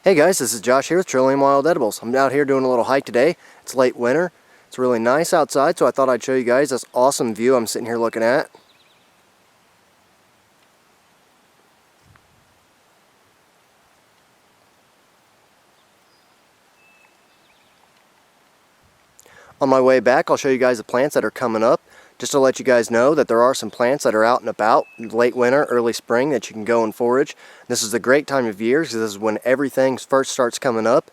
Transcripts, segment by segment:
Hey guys, this is Josh here with Trillium Wild Edibles. I'm out here doing a little hike today. It's late winter. It's really nice outside, so I thought I'd show you guys this awesome view I'm sitting here looking at. On my way back, I'll show you guys the plants that are coming up, just to let you guys know that there are some plants that are out and about in late winter, early spring that you can go and forage. This is a great time of year because this is when everything first starts coming up.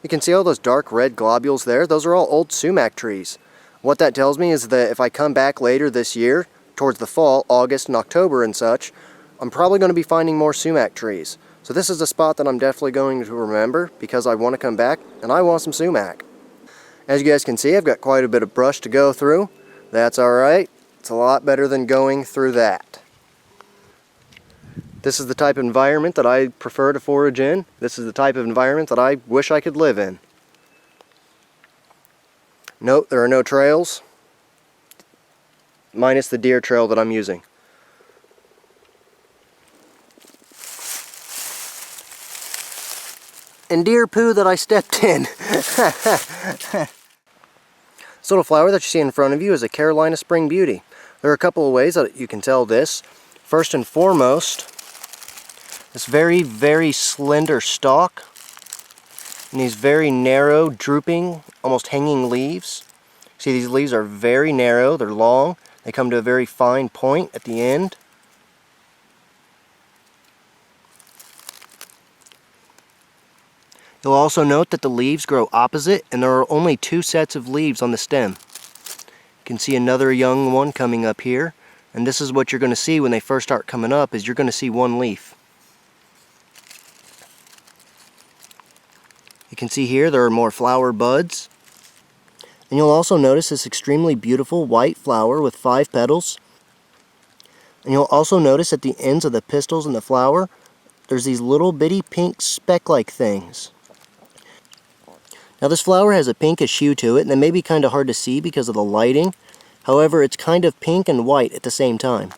You can see all those dark red globules there. Those are all old sumac trees. What that tells me is that if I come back later this year, towards the fall, August and October and such, I'm probably going to be finding more sumac trees. So this is a spot that I'm definitely going to remember because I want to come back and I want some sumac. As you guys can see, I've got quite a bit of brush to go through. That's alright. It's a lot better than going through that. This is the type of environment that I prefer to forage in. This is the type of environment that I wish I could live in. Note, there are no trails, minus the deer trail that I'm using. And deer poo that I stepped in. This little flower that you see in front of you is a Carolina Spring Beauty. There are a couple of ways that you can tell this. First and foremost, this very, very slender stalk and these very narrow, drooping, almost hanging leaves. See, these leaves are very narrow, they're long, they come to a very fine point at the end. You'll also note that the leaves grow opposite and there are only two sets of leaves on the stem. You can see another young one coming up here, and this is what you're going to see when they first start coming up, is you're going to see one leaf. You can see here there are more flower buds. And you'll also notice this extremely beautiful white flower with 5 petals. And you'll also notice at the ends of the pistils in the flower, there's these little bitty pink speck-like things. Now this flower has a pinkish hue to it, and it may be kind of hard to see because of the lighting. However, it's kind of pink and white at the same time.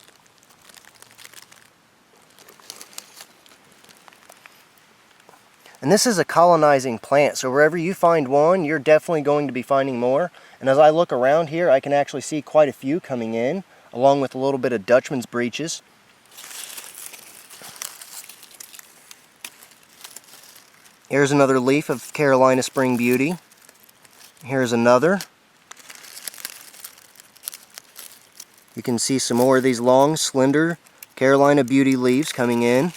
And this is a colonizing plant, so wherever you find one, you're definitely going to be finding more. And as I look around here, I can actually see quite a few coming in, along with a little bit of Dutchman's breeches. Here's another leaf of Carolina Spring Beauty. Here's another. You can see some more of these long, slender Carolina Beauty leaves coming in.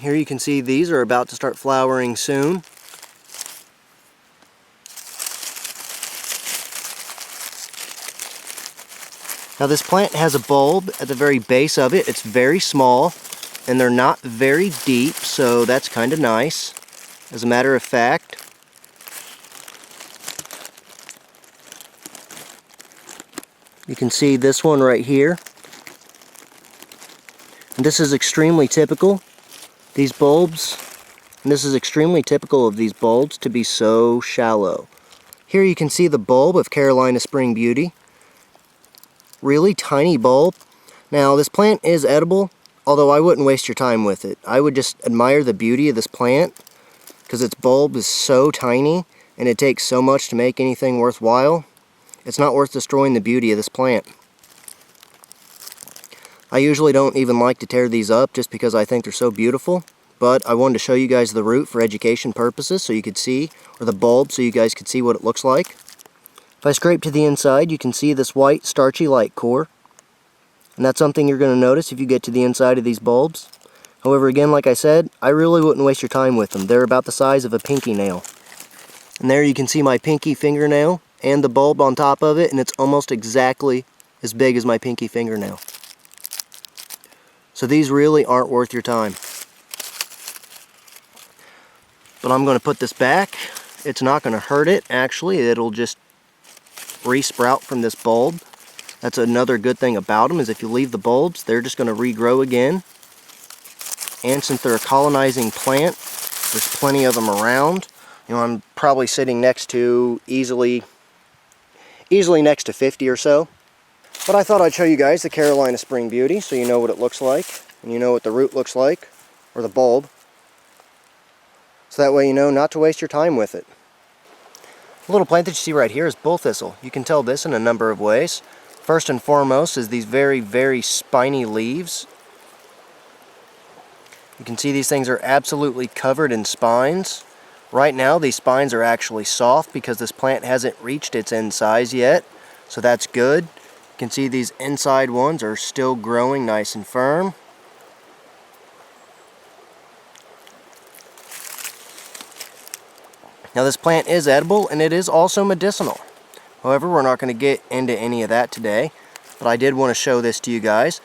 Here you can see these are about to start flowering soon. Now this plant has a bulb at the very base of it. It's very small and they're not very deep, so that's kind of nice. As a matter of fact, you can see this one right here. And this is extremely typical. These bulbs, and this is extremely typical of these bulbs to be so shallow. Here you can see the bulb of Carolina Spring Beauty. Really tiny bulb. Now this plant is edible, although I wouldn't waste your time with it. I would just admire the beauty of this plant because its bulb is so tiny and it takes so much to make anything worthwhile. It's not worth destroying the beauty of this plant. I usually don't even like to tear these up just because I think they're so beautiful, but I wanted to show you guys the root for education purposes so you could see, or the bulb so you guys could see what it looks like. If I scrape to the inside, you can see this white, starchy light core. And that's something you're going to notice if you get to the inside of these bulbs. However, again, like I said, I really wouldn't waste your time with them. They're about the size of a pinky nail. And there you can see my pinky fingernail and the bulb on top of it, and it's almost exactly as big as my pinky fingernail. So these really aren't worth your time. But I'm going to put this back. It's not going to hurt it, actually. It'll just re-sprout from this bulb. That's another good thing about them, is if you leave the bulbs, they're just going to regrow again. And since they're a colonizing plant, there's plenty of them around. You know, I'm probably sitting next to easily next to 50 or so. But I thought I'd show you guys the Carolina Spring Beauty so you know what it looks like, and you know what the root looks like, or the bulb. So that way you know not to waste your time with it. The little plant that you see right here is bull thistle. You can tell this in a number of ways. First and foremost is these very, very spiny leaves. You can see these things are absolutely covered in spines. Right now these spines are actually soft because this plant hasn't reached its end size yet, so that's good. You can see these inside ones are still growing nice and firm. Now this plant is edible and it is also medicinal. However, we're not going to get into any of that today, but I did want to show this to you guys.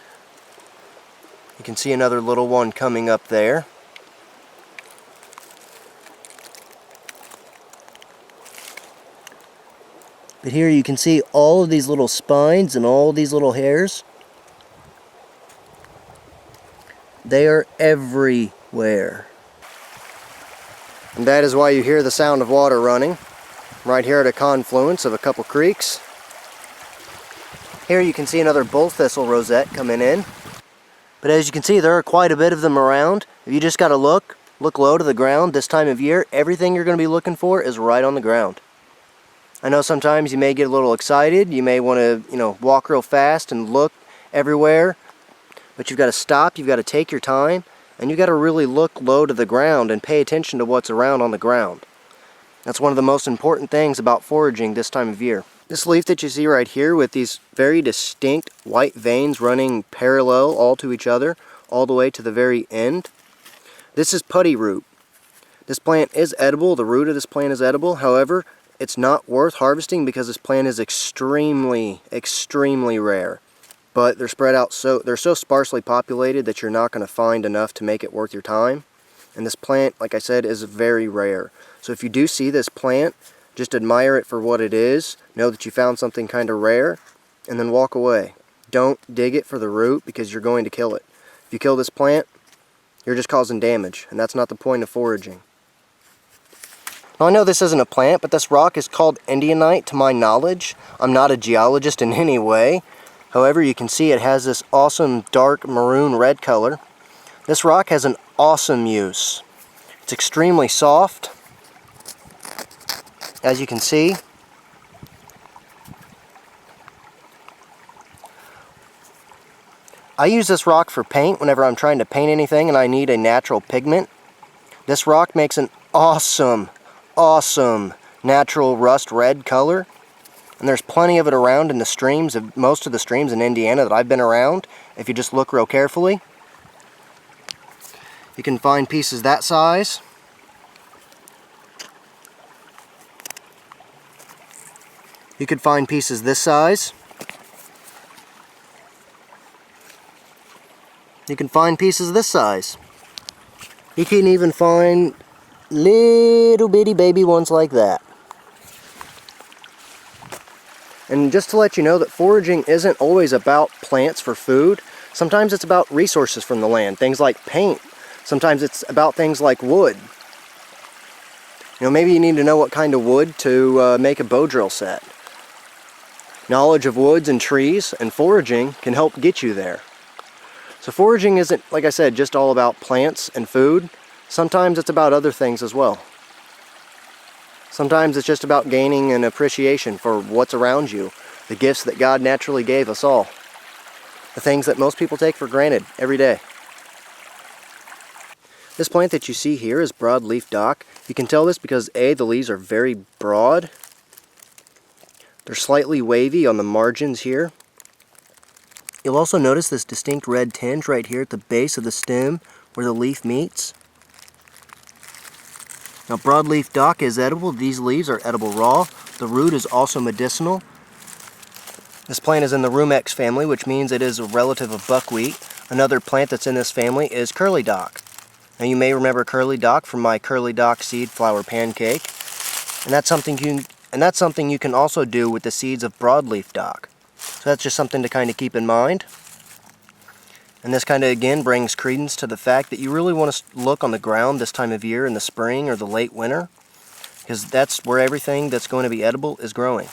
You can see another little one coming up there. But here you can see all of these little spines and all these little hairs. They are everywhere. And that is why you hear the sound of water running right here at a confluence of a couple creeks. Here you can see another bull thistle rosette coming in. But as you can see, there are quite a bit of them around. If you just got to look low to the ground this time of year, everything you're going to be looking for is right on the ground. I know sometimes you may get a little excited, you may want to, walk real fast and look everywhere, but you've got to stop, you've got to take your time, and you've got to really look low to the ground and pay attention to what's around on the ground. That's one of the most important things about foraging this time of year. This leaf that you see right here with these very distinct white veins running parallel all to each other, all the way to the very end, this is putty root. This plant is edible, the root of this plant is edible, however, it's not worth harvesting because this plant is extremely, extremely rare. But they're spread out they're so sparsely populated that you're not going to find enough to make it worth your time. And this plant, like I said, is very rare. So if you do see this plant, just admire it for what it is. Know that you found something kind of rare, and then walk away. Don't dig it for the root because you're going to kill it. If you kill this plant, you're just causing damage, and that's not the point of foraging. Now I know this isn't a plant, but this rock is called Indianite to my knowledge. I'm not a geologist in any way. However, you can see it has this awesome dark maroon red color. This rock has an awesome use. It's extremely soft, as you can see. I use this rock for paint whenever I'm trying to paint anything and I need a natural pigment. This rock makes an awesome natural rust red color, and there's plenty of it around in the streams, most of the streams in Indiana that I've been around. If you just look real carefully, you can find pieces that size. You could find pieces this size. You can find pieces this size. You can even find little bitty baby ones like that. And just to let you know that foraging isn't always about plants for food. Sometimes it's about resources from the land, things like paint. Sometimes it's about things like wood. Maybe you need to know what kind of wood to make a bow drill set. Knowledge of woods and trees and foraging can help get you there. So foraging isn't, like I said, just all about plants and food. Sometimes it's about other things as well. Sometimes it's just about gaining an appreciation for what's around you, the gifts that God naturally gave us all, the things that most people take for granted every day. This plant that you see here is broadleaf dock. You can tell this because A, the leaves are very broad. They're slightly wavy on the margins here. You'll also notice this distinct red tinge right here at the base of the stem where the leaf meets. Now broadleaf dock is edible. These leaves are edible raw. The root is also medicinal. This plant is in the rumex family, which means it is a relative of buckwheat. Another plant that's in this family is curly dock. Now you may remember curly dock from my curly dock seed flour pancake, and that's something you can also do with the seeds of broadleaf dock. So that's just something to kind of keep in mind. And this kind of again brings credence to the fact that you really want to look on the ground this time of year in the spring or the late winter, because that's where everything that's going to be edible is growing.